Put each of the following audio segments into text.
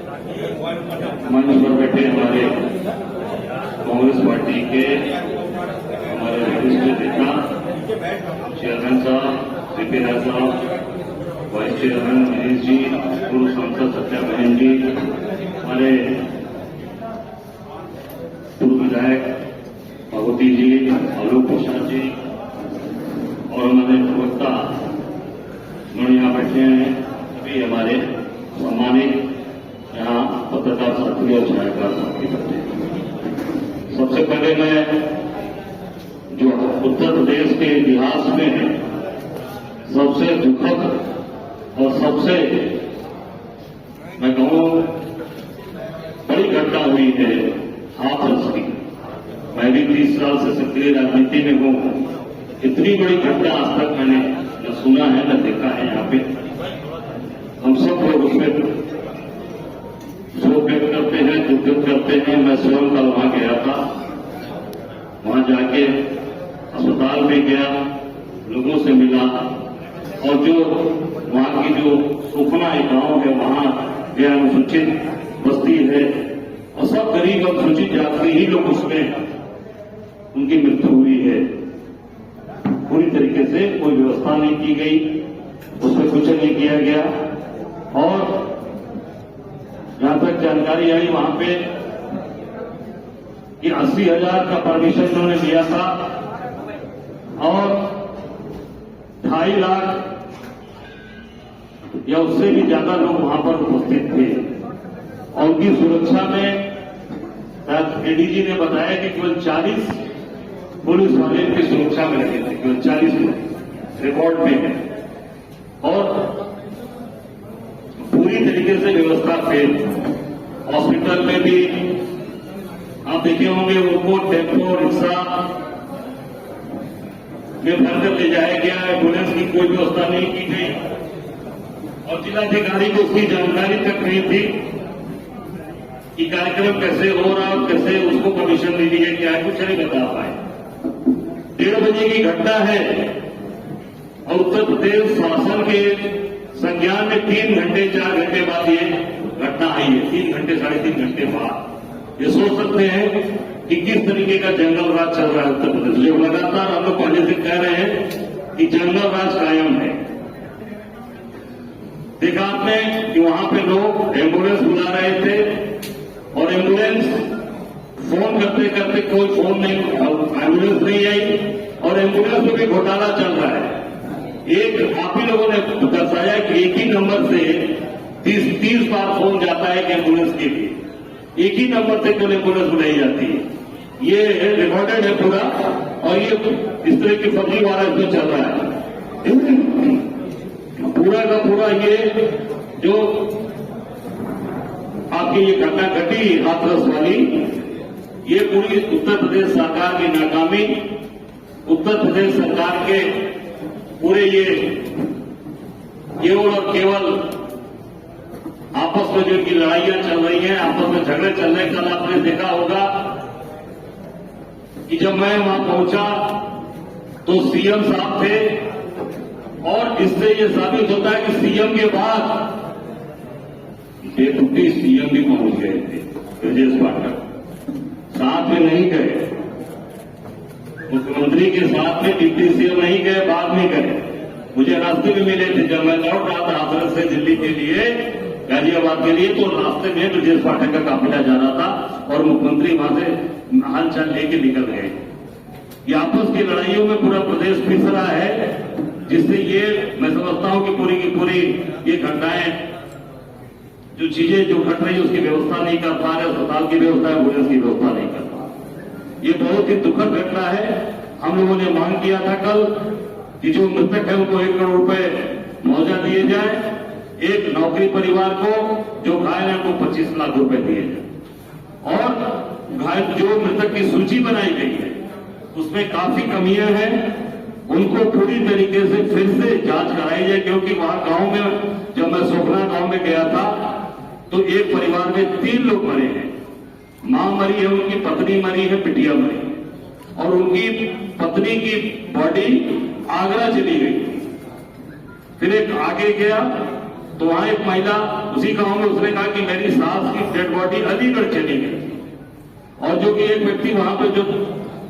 मंच पर बैठे हमारे कांग्रेस पार्टी के हमारे वरिष्ठ नेता चेयरमैन साहब, सीपी राय साहब, वाइस चेयरमैन मनीष जी, पूर्व सांसद सत्या बहन जी, हमारे पूर्व विधायक भगवती जी, आलोक प्रसाद जी और हमारे प्रवक्ता गण यहाँ बैठे हैं, सभी हमारे सम्मानित यहाँ पत्रकार साथी और छायाकार साथी बैठे हैं। सबसे पहले मैं जो उत्तर प्रदेश के इतिहास में सबसे दुखद और सबसे मैं कहूँ बड़ी घटना हुई है हाथरस की। मैं भी 30 साल से सक्रिय राजनीति में हूँ। इतनी बड़ी घटना आज तक मैंने न सुना है न देखा है। यहाँ पे हम सब लोग उसमें शोक व्यक्त करते हैं, दुख व्यक्त करते हैं। मैं स्वयं कल वहां गया था, वहां जाके अस्पताल में गया, लोगों से मिला और जो वहां की जो सुखना एक गांव है वहां गया, अनुसूचित बस्ती है और सब गरीब अनुसूचित जाति ही लोग उसमें उनकी मृत्यु हुई है। पूरी तरीके से कोई व्यवस्था नहीं की गई, उसमें कुछ नहीं किया गया। और जहां तक जानकारी आई वहां पे कि 80,000 का परमिशन उन्होंने दिया था और 2.5 लाख या उससे भी ज्यादा लोग वहां पर उपस्थित थे और उनकी सुरक्षा में एडीजी ने बताया कि केवल 40 पुलिस वाले की सुरक्षा में लगे थे, केवल 40 लोग रिकॉर्ड में है और पूरी तरीके से व्यवस्था फेल। हॉस्पिटल में भी आप देखे होंगे उनको टेम्पो रिक्शा में भरकर ले जाया गया, एम्बुलेंस की कोई व्यवस्था नहीं की गई और जिलाधिकारी को उसकी जानकारी तक नहीं थी कि कार्यक्रम कैसे हो रहा और कैसे उसको परमिशन दी गई, क्या कुछ नहीं बता पाए। 1:30 बजे की घटना है और उत्तर प्रदेश शासन के संज्ञान में 3 घंटे 4 घंटे बाद ये घटना आई है। 3 घंटे 3.5 घंटे बाद ये सोच सकते हैं कि किस तरीके का जंगल राज चल रहा है उत्तर प्रदेश। जो लगातार हम लोग पहले से कह रहे हैं कि जंगल राज कायम है। देखा आपने कि वहां पे लोग एम्बुलेंस बुला रहे थे और एम्बुलेंस फोन करते करते कोई फोन नहीं, एम्बुलेंस नहीं आई और एम्बुलेंस में भी घोटाला चल रहा है। एक आप ही लोगों ने दर्शाया कि एक ही नंबर से 30 बार फोन जाता है कि एम्बुलेंस के लिए एक ही नंबर से केवल एम्बुलेंस बुलाई जाती है। ये रिकॉर्डेड है पूरा और ये इस तरह की फर्जी वाला इसमें चल रहा है। पूरा का पूरा ये जो आपकी ये घटना घटी हाथरस वाली, ये पूरी उत्तर प्रदेश सरकार की नाकामी, उत्तर प्रदेश सरकार के पूरे ये केवल और केवल आपस में जो इनकी लड़ाइयां चल रही हैं, आपस में झगड़े चल रहे हैं। कल आपने देखा होगा कि जब मैं वहां पहुंचा तो सीएम साहब थे और इससे ये साबित होता है कि सीएम के बाद डेप्यूटी सीएम भी पहुंच गए थे। ब्रजेश पाठक साथ में नहीं गए, मुख्यमंत्री के साथ में डिप्टी सीएम नहीं गए, बाद में गए। मुझे रास्ते में मिले थे जब मैं लौट रहा था हाथरस से दिल्ली के लिए, गाजियाबाद के लिए, तो रास्ते में ब्रजेश पाठक का काफिला जा रहा था और मुख्यमंत्री वहां से हालचाल लेके निकल गए। ये आपस की लड़ाइयों में पूरा प्रदेश पिस रहा है, जिससे ये मैं समझता हूं कि पूरी की पूरी ये घटनाएं जो चीजें जो घट रही है उसकी व्यवस्था नहीं कर पा रहे, अस्पताल की व्यवस्था, एम्बुलेंस की व्यवस्था नहीं कर पा रहे। ये बहुत ही दुखद घटना है। हम लोगों ने मांग किया था कल कि जो मृतक है उनको 1 करोड़ रुपए मुआवजा दिए जाए, एक नौकरी परिवार को जो घायल है उनको 25 लाख रुपए दिए जाए और घायल जो मृतक की सूची बनाई गई है उसमें काफी कमियां हैं, उनको पूरी तरीके से फिर से जांच कराई जाए। क्योंकि वहां गांव में जब मैं सोखना गांव में गया था तो एक परिवार में 3 लोग मरे हैं। मां मरी है, उनकी पत्नी मरी है, बिटिया मरी है और उनकी पत्नी की बॉडी आगरा चली गई। फिर एक आगे गया तो वहां एक महिला उसी गांव में उसने कहा कि मेरी सास की डेड बॉडी अलीगढ़ चली गई थी, और जो कि एक व्यक्ति वहां पे जो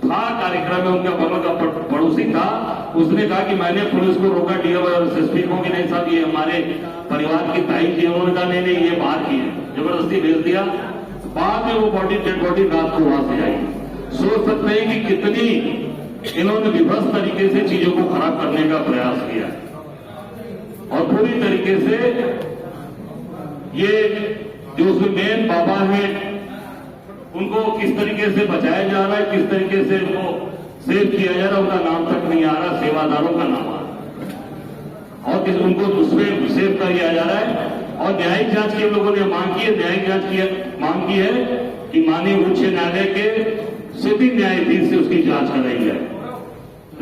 था कार्यक्रम में, उनका बगल का पड़ोसी था, उसने कहा कि मैंने पुलिस को रोका, डीएम और एसएसपी को, कि नहीं साहब ये हमारे परिवार की ताई थी। उन्होंने कहा नहीं नहीं ये बाहर की है, जबरदस्ती भेज दिया। बाद में वो डेड बॉडी रात को वहां से आई। सोच सकते हैं कि कितनी इन्होंने विभत्स तरीके से चीजों को खराब करने का प्रयास किया, और पूरी तरीके से ये जो उसमें मेन बाबा है उनको किस तरीके से बचाया जा रहा है, किस तरीके से उनको सेव किया जा रहा है, उनका नाम तक नहीं आ रहा, सेवादारों का नाम आ रहा, और उनको उसमें सेव कर दिया जा रहा है। और न्यायिक जांच की हम लोगों ने मांग की है, न्यायिक जांच की मांग की है कि माननीय उच्च न्यायालय के सिटिंग न्यायाधीश से उसकी जांच कराई जाए,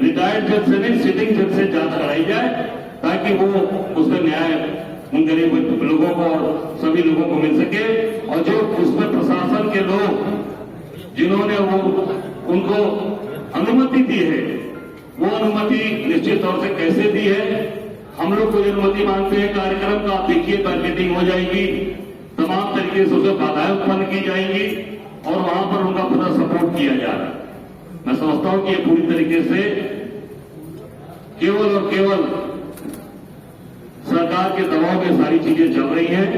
रिटायर्ड जज से नहीं, सिटिंग जज से जांच कराई जाए, ताकि वो उसमें न्याय उन गरीब लोगों को और सभी लोगों को मिल सके। और जो उसमें प्रशासन के लोग जिन्होंने वो उनको अनुमति दी है, वो अनुमति निश्चित तौर से कैसे दी है, हम लोग को अनुमति मांगते हैं कार्यक्रम का। आप देखिए मार्केटिंग हो जाएगी, तमाम तरीके से उसे बाधाएं उत्पन्न की जाएंगी, और वहां पर उनका पूरा सपोर्ट किया जा रहा है। मैं समझता हूं कि ये पूरी तरीके से केवल और केवल सरकार के दबाव में सारी चीजें चल रही हैं।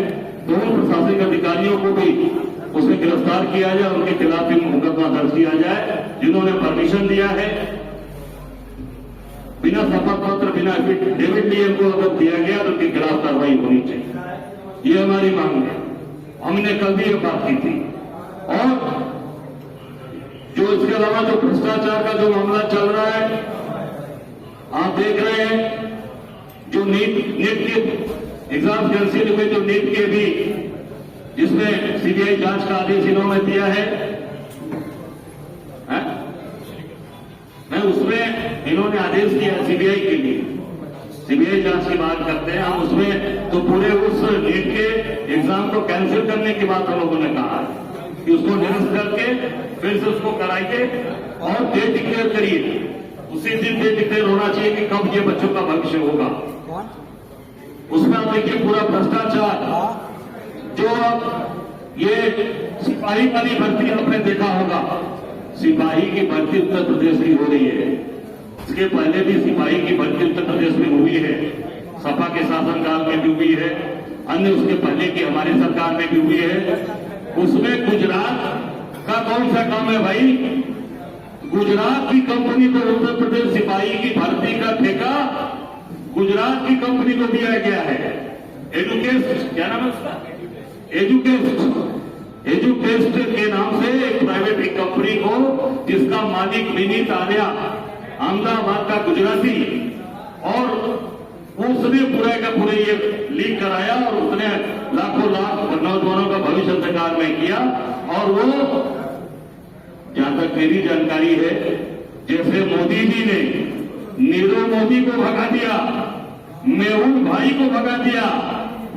तो उन प्रशासनिक अधिकारियों को भी उसमें गिरफ्तार किया जाए, उनके खिलाफ भी मुकदमा दर्ज किया जाए, जिन्होंने परमिशन दिया है, बिना शपथ पत्र बिना एफिडेविट लिए उनको अगर दिया गया तो उनके खिलाफ कार्रवाई होनी चाहिए। ये हमारी मांग है, हमने कल भी ये बात की थी। और जो इसके अलावा जो भ्रष्टाचार का जो मामला चल रहा है, आप देख रहे हैं जो नीट के एग्जाम कैंसिल हुए, जो नीट के भी जिसमें सीबीआई जांच का आदेश इन्होंने दिया है, मैं उसमें इन्होंने आदेश दिया सीबीआई के लिए, सीबीआई जांच की बात करते हैं हम उसमें, तो पूरे उस नीट के एग्जाम को कैंसिल करने की बात हम लोगों ने कहा कि उसको निरस्त करके फिर से उसको कराइए और डेट डिक्लेयर करिए। उसी दिन डेट डिक्लेयर होना चाहिए कि कब ये बच्चों का भविष्य होगा। उसमें आप देखिए पूरा भ्रष्टाचार, जो अब ये सिपाही वाली भर्ती आपने देखा होगा, सिपाही की भर्ती उत्तर प्रदेश की हो रही है। इसके पहले भी सिपाही की भर्ती उत्तर प्रदेश में हुई है, सपा के शासनकाल में भी हुई है, अन्य उसके पहले की हमारी सरकार में भी हुई है। उसमें गुजरात का कौन सा काम है भाई? गुजरात की कंपनी को उत्तर प्रदेश सिपाही की भर्ती का ठेका गुजरात की कंपनी को दिया गया है। एजुकेस्ट, क्या नाम है उसका? एजुकेस्ट के नाम से एक प्राइवेट कंपनी को, जिसका मालिक विनीत आर्या अहमदाबाद का गुजराती, और उसने पूरे का पूरे ये लीक कराया और उसने लाखों लाख नौजवानों का भविष्य अंधकार में किया। और वो, जहां तक मेरी जानकारी है, जैसे मोदी जी ने नीरव मोदी को भगा दिया, मेहुल भाई को भगा दिया,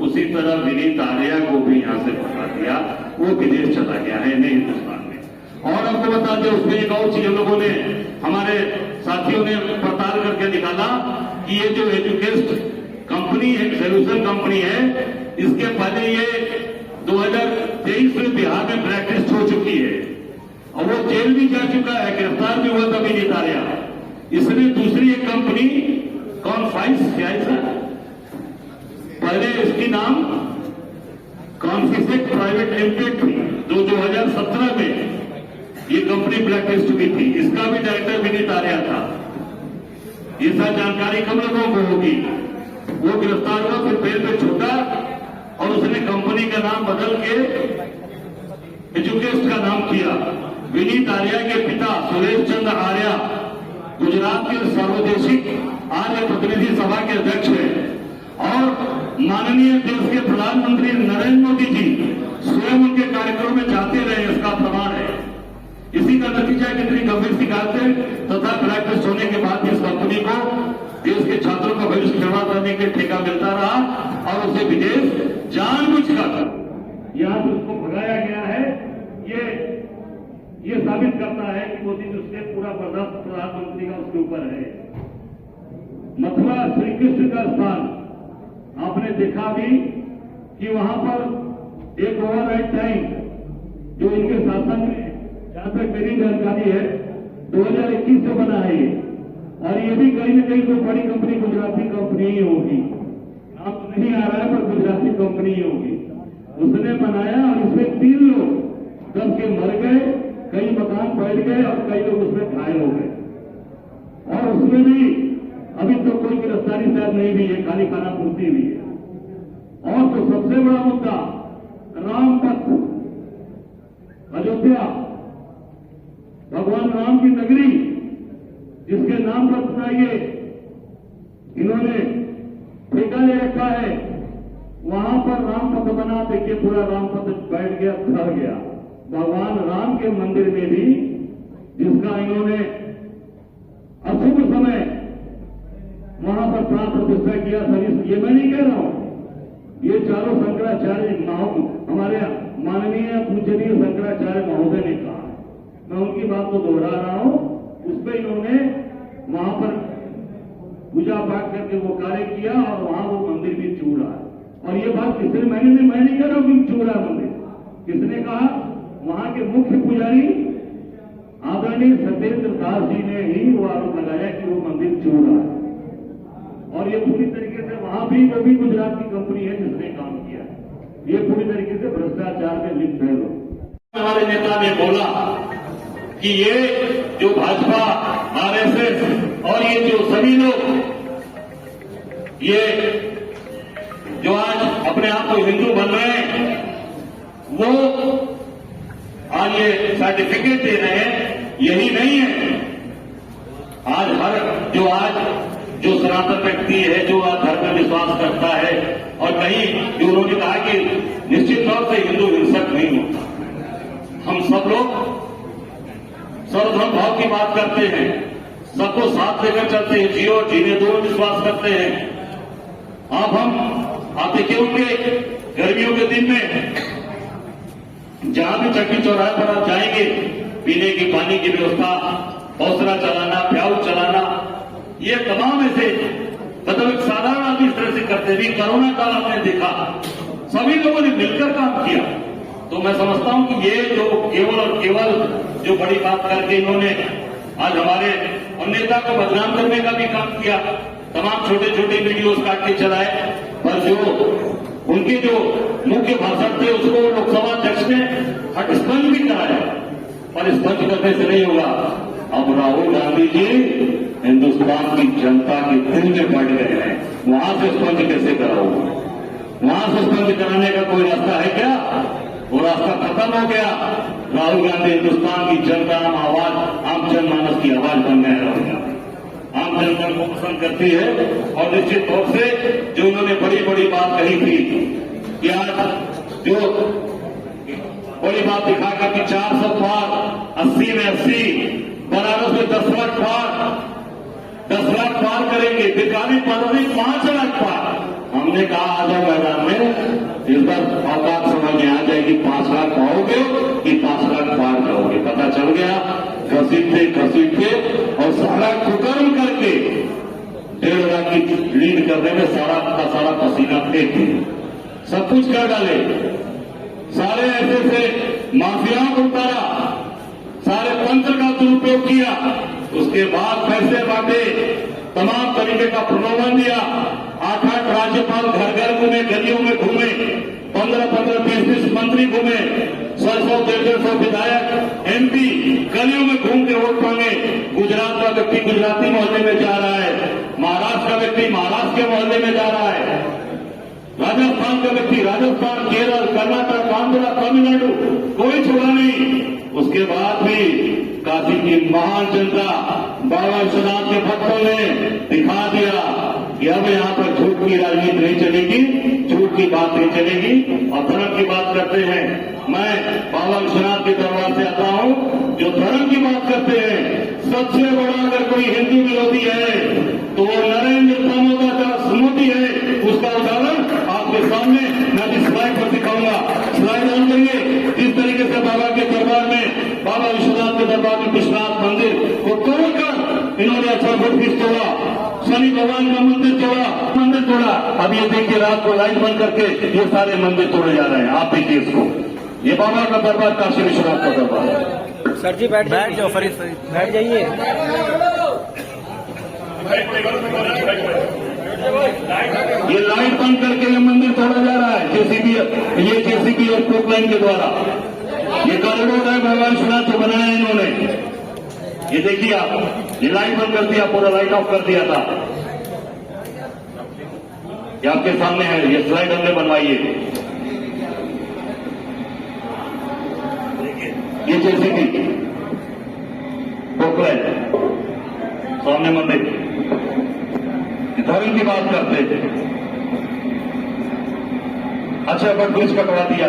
उसी तरह विनीत आर्या को भी यहां से भगा दिया। वो विदेश चला गया है, नहीं हिंदुस्तान में। और आपको बता दें, उसमें एक और चीज हम लोगों ने, हमारे साथियों ने पड़ताल करके निकाला कि ये जो एजुकेस्ट कंपनी है, सोल्यूशन कंपनी है, इसके पहले ये 2023 में बिहार में ब्लैकलिस्ट हो चुकी है और वो जेल भी जा चुका है, गिरफ्तार भी हुआ था विनीत आर्या। इसने दूसरी एक कंपनी कॉन्फाइस, क्या है सर, पहले इसकी नाम कॉन्फिसेट प्राइवेट लिमिटेड थी, जो 2017 में ये कंपनी ब्लैकलिस्ट हुई थी। इसका भी डायरेक्टर विनीत आर्या था। ये सारी जानकारी कम लोगों को होगी। वो गिरफ्तार हुआ, फिर बेल पे छूटा और उसने कंपनी का नाम बदल के एजुकेस्ट का नाम किया। विनीत आर्या के पिता सुरेश चंद्र आर्या गुजरात के सर्वदेशिक आर्य प्रतिनिधि सभा के अध्यक्ष हैं और माननीय देश के प्रधानमंत्री नरेंद्र मोदी जी स्वयं उनके कार्यक्रम में जाते रहे, इसका प्रमाण है। इसी का नतीजा कितनी गंभीर शिकायतें तथा ब्लैकलिस्ट होने के बाद इस कंपनी को देश के छात्रों का भविष्य निर्माण करने के ठेका मिलता रहा और उसे विदेश जानबूझकर यहां से उसको भगाया गया है। ये साबित करता है कि मोदी जी उसके पूरा बर्दाश्त प्रधानमंत्री का उसके ऊपर है। मथुरा श्री कृष्ण का स्थान आपने देखा भी कि वहां पर एक ओवरनाइट टाइम जो इनके शासन में, जहां तक मेरी जानकारी है, 2021 से बना है ये, और ये भी कहीं न कहीं कोई बड़ी कंपनी गुजराती कंपनी ही होगी, नाम तो नहीं आ रहा है पर गुजराती कंपनी ही होगी, उसने बनाया और इसमें 3 लोग दब के मर गए, कई मकान बैठ गए और कई लोग उसमें घायल हो गए। और उसमें भी अभी तो कोई गिरफ्तारी शायद नहीं हुई है, खाली खाना पूर्ति हुई है। और तो सबसे बड़ा मुद्दा राम पथ, अयोध्या, भगवान राम की नगरी, जिसके नाम पर सुनाइए इन्होंने ठेका ले रखा है, वहां पर राम पथ बना, देखिए पूरा राम पथ बैठ गया, खड़ गया। भगवान राम के मंदिर में भी जिसका इन्होंने अशुभ समय वहां पर प्राण प्रतिष्ठा किया, सभी ये मैं नहीं कह रहा हूं, ये चारों शंकराचार्य हमारे माननीय पूजनीय शंकराचार्य महोदय ने कहा, मैं उनकी बात को दोहरा रहा हूं। उस पर इन्होंने वहां पर पूजा पाठ करके वो कार्य किया और वहां वो मंदिर भी चूरा है। और ये बात किसने, मैं नहीं कह रहा हूं कि चूरा मंदिर, किसने कहा? वहां के मुख्य पुजारी आदरणीय सत्येंद्र दास जी ने ही वो आरोप लगाया कि वो मंदिर चूरा है। और ये पूरी तरीके से वहां भी वो भी गुजरात की कंपनी है जिसने काम किया है, ये पूरी तरीके से भ्रष्टाचार में लिप्त है लोग। हमारे नेता ने बोला कि ये जो भाजपा, आरएसएस और ये जो सभी लोग ये जो आज अपने आप को हिंदू बन रहे हैं, वो आज ये सर्टिफिकेट दे रहे हैं, यही नहीं है। आज जो सनातन व्यक्ति है, जो आज धर्म में विश्वास करता है, और कहीं जो उन्होंने कहा कि निश्चित तौर से हिंदू हिंसक नहीं होता। हम सब लोग सर्वधर्म भाव की बात करते हैं, सबको साथ लेकर चलते हैं, जियो और जीने दो विश्वास करते हैं। अब हम आप देखिए उनके गर्मियों के दिन में जहां भी चक्की चौराहे पर आप जाएंगे, पीने की पानी की व्यवस्था, हौसला चलाना, प्याऊ चलाना, ये तमाम ऐसे मतलब एक साधारण आदमी इस तरह से करते भी। कोरोना काल आपने देखा, सभी लोगों ने मिलकर काम किया। तो मैं समझता हूं कि ये जो केवल और केवल जो बड़ी बात करके इन्होंने आज हमारे नेता को बदनाम करने का भी काम किया, तमाम छोटे छोटे वीडियोस काट के चलाए, पर जो उनके जो मुख्य भाषण थे उसको लोकसभा अध्यक्ष ने स्पंज भी कराया, पर स्पंज करने से नहीं होगा। अब राहुल गांधी जी हिंदुस्तान की जनता के दिल में बैठ गए हैं, वहां से स्पंज कैसे कराओगे? वहां से स्पंज कराने का कोई रास्ता है क्या? वो रास्ता खत्म हो गया। राहुल गांधी हिंदुस्तान की जनता, आम जनमानस की आवाज बन गए। राहुल गांधी आम जनता को पसंद करती है, और निश्चित तौर से जो उन्होंने बड़ी बड़ी बात कही थी कि आज जो बड़ी बात दिखाकर कि 400 पार, 80 में 80, बनारस में 10 लाख पार, 10 लाख पार करेंगे, बीकानेर पदवी 5 लाख पार। हमने कहा आ जाओ मैदान में, इस बार औकात समझ में आ जाएगी, 5 लाख पाओगे कि 5 लाख पार करोगे। पता चल गया, घसीट के और सारा कुकर्म करके 1.5 लाख की लीड करने में सारा का सारा पसीना फेंक दिए, सब कुछ कर डाले, सारे ऐसे माफियाओं को उतारा, सारे तंत्र का दुरुपयोग किया, उसके बाद पैसे बांटे, तमाम तरीके का प्रलोभन दिया। 8-8 राज्यपाल घर घर घूमे, गलियों में घूमे, 15-15, 20-20 मंत्री घूमे, 100-150 विधायक एमपी गलियों में घूम के वोट मांगे। गुजरात का व्यक्ति गुजराती मोहल्ले में जा रहा है, महाराष्ट्र का व्यक्ति महाराष्ट्र के मोहल्ले में जा रहा है, राजस्थान का व्यक्ति राजस्थान, केरल, कर्नाटक, आंध्र, तमिलनाडु, कोई छोड़ा नहीं। उसके बाद भी काशी की महान जनता, बाबा विश्वनाथ के भक्तों ने दिखा दिया कि अब यहां पर झूठ की राजनीति नहीं चलेगी, झूठ की बात नहीं चलेगी, और धर्म की बात करते हैं। मैं बाबा विश्वनाथ के दरबार से आता हूं, जो धर्म की बात करते हैं, सबसे बड़ा अगर कोई हिंदू विरोधी है तो वो नरेंद्र मोदी है। उसका उदाहरण आपके सामने मैं इस स्लाइड पर दिखाऊंगा। स्लाइड ऑन करिए। जिस तरीके से बाबा के दरबार में, बाबा विश्वनाथ के दरबार में विश्वनाथ मंदिर को तोड़कर इन्होंने अच्छा वोट तोड़ा, शनि भगवान का मंदिर तोड़ा, अब ये देखिए रात को लाइट बंद करके ये सारे मंदिर तोड़े जा रहे हैं। आप देखिए इसको, ये बाबा का दरबार, काशी विश्वनाथ का दरबार। सर जी बैठ जाओ, फरीद बैठ जाइए। ये लाइट बंद करके ये मंदिर तोड़ा जा रहा है जेसीबी, ये जेसीबी और पोक लाइन के द्वारा। ये कॉरिडोर है भगवान विश्वनाथ जो बनाया है इन्होंने। ये देखिए आप, ये लाइट बंद कर दिया, पूरा लाइट ऑफ कर दिया था। ये आपके सामने है, ये स्लाइड हमने बनवाई है। ये जेसीबी पोक लाइन, सामने मंदिर। धर्म की बात करते थे, अच्छा बट ब्रिज कटवा दिया।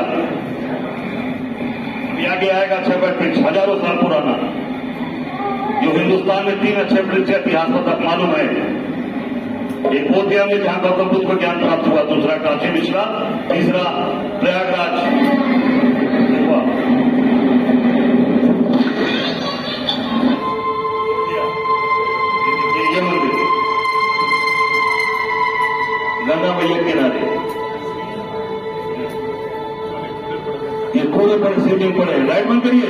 आगे आएगा अच्छा बट ब्रिज, हजारों साल पुराना, जो हिंदुस्तान में 3 अच्छे ब्रिज के इतिहास को तक मालूम है। एक बोधिया में जहां गौतम बुद्ध को ज्ञान प्राप्त हुआ, दूसरा काशी विश्वनाथ, तीसरा प्रयागराज हुआ। ये मंदिर गंगा मैया के किनारे, ये खोले पर सीटिंग पड़े। लाइट बंद करिए।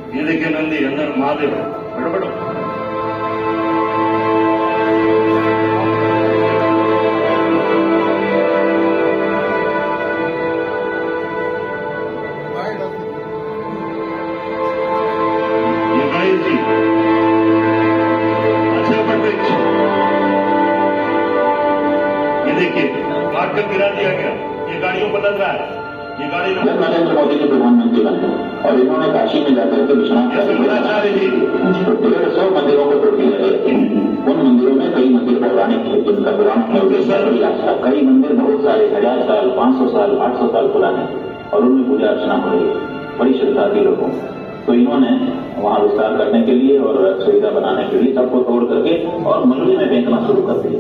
ये देखिए नंदी, अंदर महादेव है। बैठो बैठो। ये गणेश जी, अच्छा बट वृक्ष, ये देखिए काट कर गिरा दिया गया। ये गाड़ियों पर लग रहा है, ये गाड़ी नरेंद्र मोदी के प्रधानमंत्री बने और इन्होंने काशी में जाकर के विश्वनाथ 150 मंदिरों को तोड़ दिया। उन मंदिरों में कई मंदिर पौराणिक है, जिनका पुराण कई मंदिर बहुत सारे 1000 साल, 500 साल, 800 साल पुराने, और उनमें पूजा अर्चना हो रही है, बड़ी श्रद्धा थी लोगों। तो इन्होंने वहां विस्तार करने के लिए और सुविधा बनाने के लिए सबको तोड़ करके और मंदिर में फेंकना शुरू कर दिया।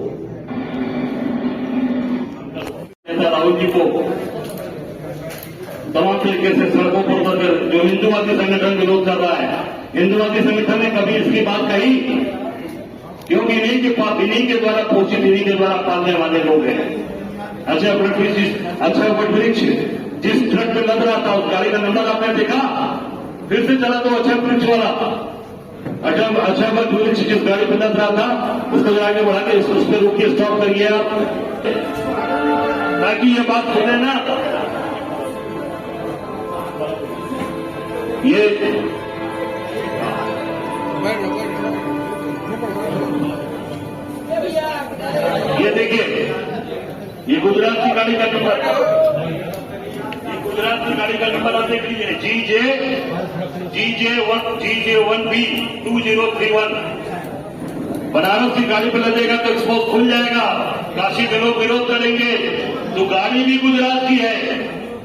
राहुल जी को तमाम तरीके से सड़कों पर उतरकर जो हिंदुवादी संगठन विरोध कर रहा है, हिंदुवादी संगठन ने कभी इसकी बात कही? क्योंकि इन्हीं के द्वारा पोषित, इन्हीं के द्वारा पालने वाले लोग हैं। अच्छा बट वृक्ष जिस ट्रक में लग रहा था, उस गाड़ी का नंबर आपने देखा? फिर से चला तो अच्छा वृक्ष वाला, अच्छा बट वृक्ष जिस गाड़ी पर लग रहा था उसको आगे बढ़ा के उस पर रुकिए, स्टॉप करिए आप, ताकि ये बात सुने ना। ये देखिए, ये गुजरात की गाड़ी का नंबर, ये गुजरात की गाड़ी का नंबर आप देख लीजिए, GJ1B 2031। बनारस की गाड़ी पर लगेगा तो एक्सपोज खुल जाएगा, काशी के लोग विरोध करेंगे, तो गाड़ी भी गुजरात की है,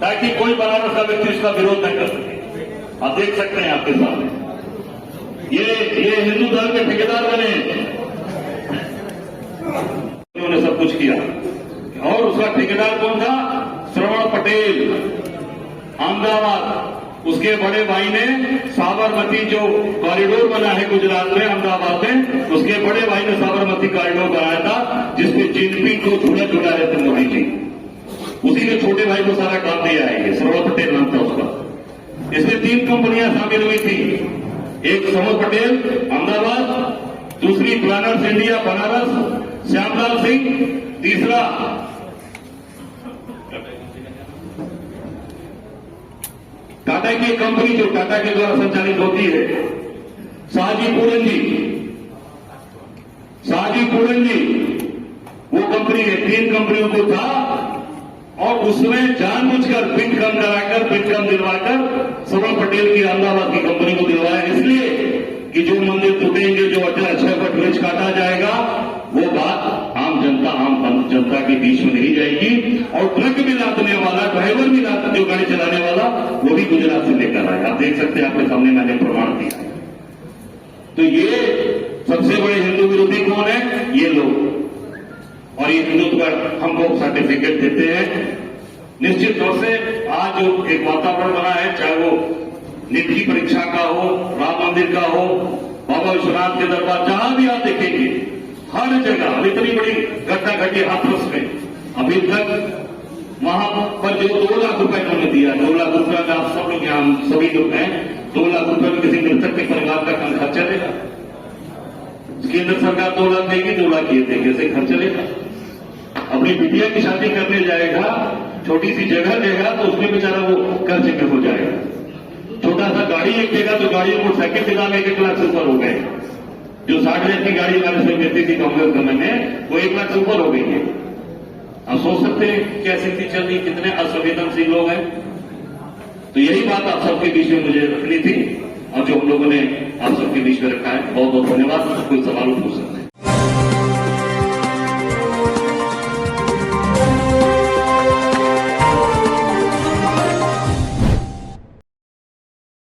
ताकि कोई बनारस का व्यक्ति इसका विरोध न कर सके। आप देख सकते हैं आपके सामने, ये हिंदू धर्म के ठेकेदार बने, उन्होंने सब कुछ किया। और उसका ठेकेदार कौन था? श्रवण पटेल, अहमदाबाद। उसके बड़े भाई ने साबरमती जो कॉरिडोर बना है गुजरात में, अहमदाबाद में, उसके बड़े भाई ने साबरमती कॉरिडोर बनाया था, जिसपे जिनपिंग को झूला झूला रहे थे मोदी जी। उसी ने छोटे भाई को सारा काम दिया है। ये श्रवण पटेल नाम था उसका। इसमें 3 कंपनियां शामिल हुई थी, एक श्रवण पटेल अहमदाबाद, दूसरी प्लानर्स इंडिया बनारस श्यामलाल सिंह, तीसरा टाटा की कंपनी जो टाटा के द्वारा संचालित होती है, शाहजी पूरन जी, वो कंपनी है। 3 कंपनियों को था और उसमें जानबूझकर बिट कम दिलवाकर श्रवण पटेल की अहमदाबाद की कंपनी को दिलवाया, इसलिए कि जो मंदिर टूटेंगे, जो 6 फुट ब्रिज काटा जाएगा, वो बात आम जनता के बीच में नहीं जाएगी। और ट्रक में लादने वाला, ड्राइवर भी लाद, जो गाड़ी चलाने वाला, वो भी गुजरात से लेकर आए। आप देख सकते हैं, आपके सामने मैंने प्रमाण दिया। तो ये सबसे बड़े हिंदू विरोधी कौन है? ये लोग। और ये हिंदुत्व का हमको सर्टिफिकेट देते हैं। निश्चित तौर से आज जो एक वातावरण बना है, चाहे वो नीट की परीक्षा का हो, राम मंदिर का हो, बाबा विश्वनाथ के दरबार, जहां भी आप देखेंगे, हर जगह इतनी बड़ी घटना घटी हाथरस में। अभी तक वहां पर जो 2 लाख रुपए उन्होंने दिया, 2 लाख रुपए में आप सब लोग यहाँ सभी लोग हैं, 2 लाख रुपए में किसी मृतक के परिवार का कम खर्च चलेगा? केंद्र सरकार 2 लाख देगी, 2 लाख ये देगी, ऐसे खर्च चलेगा? अपनी बिटिया की शादी करने जाएगा, छोटी सी जगह देगा, तो उसमें बेचारा वो कर्ज में हो जाएगा। छोटा सा गाड़ी एक देगा, तो गाड़ी मोटरसाइकिल के दाम 1 लाख से ऊपर हो गए। जो 60 लाख की गाड़ी हमारे से बेचती थी कांग्रेस गवर्नमेंट में, वो 1 लाख से ऊपर हो गई है। आप सोच सकते हैं क्या स्थिति चल रही, कितने असंवेदनशील लोग हैं। तो यही बात आप सबके बीच में मुझे रखनी थी, और जो हम लोगों ने आप सबके बीच में रखा है। बहुत बहुत धन्यवाद। कोई सवाल पूछ सकते हैं?